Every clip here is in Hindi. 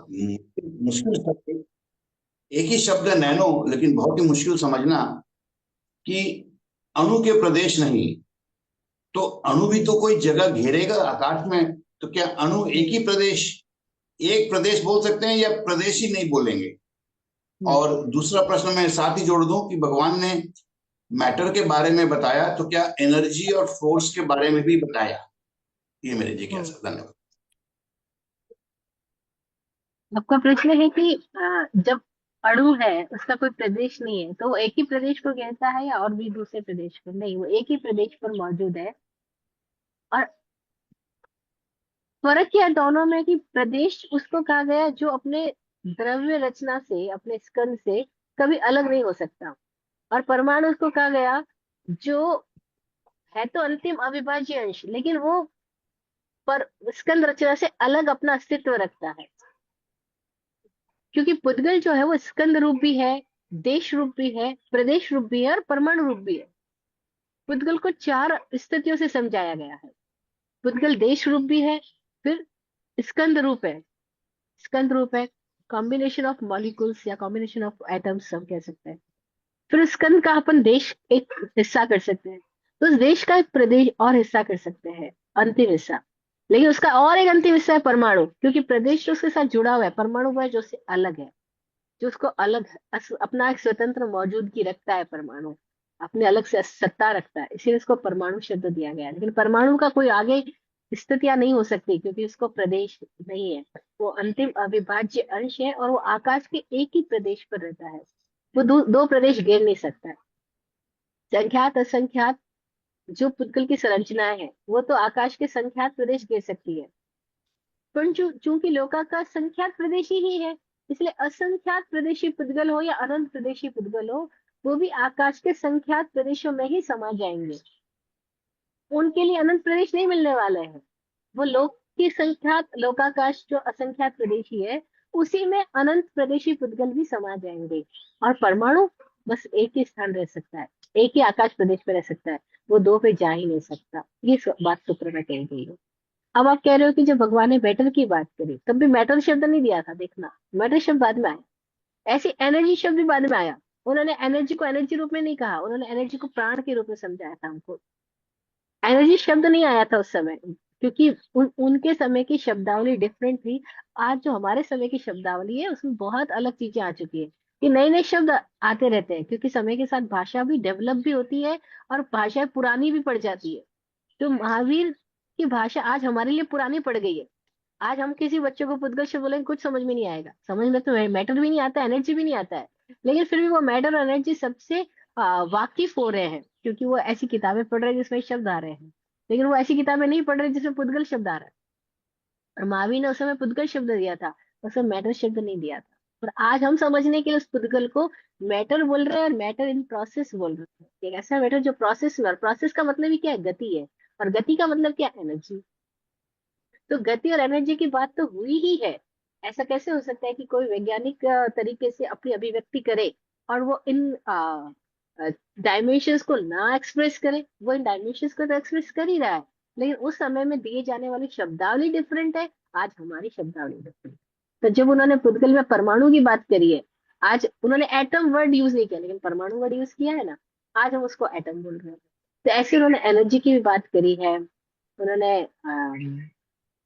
मुश्किल शब्द, एक ही शब्द है नैनो, लेकिन बहुत ही मुश्किल समझना कि अणु के प्रदेश नहीं। तो अणु भी तो कोई जगह घेरेगा आकाश में, तो क्या अणु एक ही प्रदेश, एक प्रदेश बोल सकते हैं या प्रदेश ही नहीं बोलेंगे? और दूसरा प्रश्न मैं साथ ही जोड़ दूं कि भगवान ने मैटर के बारे में बताया, तो क्या एनर्जी और फोर्स के बारे में भी बताया? ये मेरी जिज्ञासा। धन्यवाद। आपका प्रश्न है कि जब अणु है उसका कोई प्रदेश नहीं है तो वो एक ही प्रदेश को घेरता है या और भी दूसरे प्रदेश को? नहीं, वो एक ही प्रदेश पर मौजूद है। और फर्क क्या है दोनों में कि प्रदेश उसको कहा गया जो अपने द्रव्य रचना से, अपने स्कंध से कभी अलग नहीं हो सकता। और परमाणु उसको कहा गया जो है तो अंतिम अविभाज्य अंश, लेकिन वो पर स्कंद रचना से अलग अपना अस्तित्व रखता है। क्योंकि पुद्गल जो है वो स्कंद रूप भी है, देश रूप भी है, प्रदेश रूप भी है और परमाणु रूप भी है। पुद्गल को चार स्थितियों से समझाया गया है। पुद्गल देश रूप भी है, फिर स्कंद रूप है। स्कंद रूप है कॉम्बिनेशन ऑफ मॉलिक्यूल्स या कॉम्बिनेशन ऑफ एटम्स हम कह सकते हैं। फिर स्कंद का अपन देश एक हिस्सा कर सकते हैं, तो उस देश का एक प्रदेश और हिस्सा कर सकते हैं, अंतिम हिस्सा। लेकिन उसका और एक अंतिम हिस्सा है परमाणु, क्योंकि प्रदेश तो उसके साथ जुड़ा हुआ है, परमाणु वो है जो उससे अलग है, जो उसको अलग अपना एक स्वतंत्र मौजूदगी रखता है। परमाणु अपने अलग से सत्ता रखता है, इसीलिए इसको परमाणु शब्द दिया गया है। लेकिन परमाणु का कोई आगे स्थितियां नहीं हो सकती क्योंकि उसको प्रदेश नहीं है। वो अंतिम अविभाज्य अंश है और वो आकाश के एक ही प्रदेश पर रहता है। वो दो प्रदेश घेर नहीं सकता है। संख्यात असंख्यात जो पुद्गल की संरचनाएं हैं वो तो आकाश के संख्यात प्रदेश घेर सकती है, पर चूंकि लोका का संख्यात प्रदेशी ही है, इसलिए असंख्यात प्रदेशी पुद्गल हो या अनंत प्रदेशी पुद्गल हो, वो भी आकाश के संख्यात प्रदेशों में ही समा जाएंगे। उनके लिए अनंत प्रदेश नहीं मिलने वाले हैं। वो लोक की संख्यात लोकाकाश जो असंख्यात प्रदेशी है, उसी में अनंत प्रदेशी पुद्गल भी समा जाएंगे। और परमाणु बस एक ही स्थान रह सकता है, एक ही आकाश प्रदेश पे रह सकता है, वो दो पे जा ही नहीं सकता। ये बात सूत्र में कही गई है। अब आप कह रहे हो कि जब भगवान ने मैटर की बात करी तब भी मैटर शब्द नहीं दिया था, देखना मैटर शब्द बाद में आया। ऐसी एनर्जी शब्द भी बाद में आया। उन्होंने एनर्जी को एनर्जी रूप में नहीं कहा, उन्होंने एनर्जी को प्राण के रूप में समझाया था हमको। एनर्जी शब्द नहीं आया था उस समय, क्योंकि उनके समय की शब्दावली डिफरेंट थी। आज जो हमारे समय की शब्दावली है उसमें बहुत अलग चीजें आ चुकी है, कि नए नए शब्द आते रहते हैं, क्योंकि समय के साथ भाषा भी डेवलप भी होती है और भाषाएं पुरानी भी पड़ जाती है। तो महावीर की भाषा आज हमारे लिए पुरानी पड़ गई है। आज हम किसी बच्चे को पुद्गल शब्द बोलेंगे कुछ समझ में नहीं आएगा, समझ में तो मैटर भी नहीं आता, एनर्जी भी नहीं आता है। लेकिन फिर भी वो मैटर और एनर्जी सबसे वाकिफ हो रहे हैं, क्योंकि वो ऐसी किताबें पढ़ रहे हैं जिसमें शब्द आ रहे हैं। लेकिन वो ऐसी किताबें नहीं पढ़ रहे जिसमें पुद्गल शब्द आ रहा है। और महावीर ने उस समय पुद्गल शब्द दिया था, उसमें मैटर शब्द नहीं दिया था। और आज हम समझने के लिए उस पुद्गल को मैटर बोल रहे हैं, और मैटर इन प्रोसेस बोल रहे हैं। एक ऐसा मैटर जो प्रोसेस में, और प्रोसेस का मतलब ही क्या है, गति है। और गति का मतलब क्या है, एनर्जी। तो गति और एनर्जी की बात तो हुई ही है। ऐसा कैसे हो सकता है कि कोई वैज्ञानिक तरीके से अपनी अभिव्यक्ति करे और वो इन डायमेंशंस को ना एक्सप्रेस करे? वो इन डायमेंशंस को तो एक्सप्रेस कर ही रहा है, लेकिन उस समय में दिए जाने वाली शब्दावली डिफरेंट है, आज हमारी शब्दावली डिफरेंट। तो जब उन्होंने पुद्गल में परमाणु की बात करी है, आज उन्होंने एटम वर्ड यूज नहीं किया लेकिन परमाणु वर्ड यूज किया है ना, आज हम उसको एटम बोल रहे हैं। तो ऐसे उन्होंने एनर्जी की भी बात करी है, उन्होंने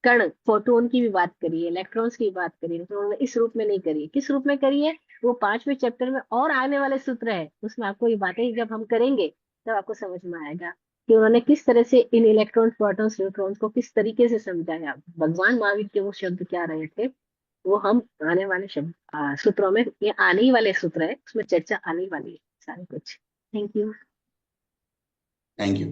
कण फोटोन की भी बात करी है, इलेक्ट्रॉन्स की भी बात करी है, तो उन्होंने इस रूप में नहीं करी है। किस रूप में करी है? वो 5वें चैप्टर में और आने वाले सूत्र है, उसमें आपको ये बातें जब हम करेंगे तब आपको समझ में आएगा कि उन्होंने किस तरह से इन इलेक्ट्रॉन प्रोटॉन्स न्यूट्रॉन्स को किस तरीके से समझाया। भगवान महावीर के वो शब्द क्या रहे थे, वो हम आने वाले शब्द सूत्रों में, ये आने ही वाले सूत्र है उसमें चर्चा आने वाली है सारी कुछ। Thank you. Thank you.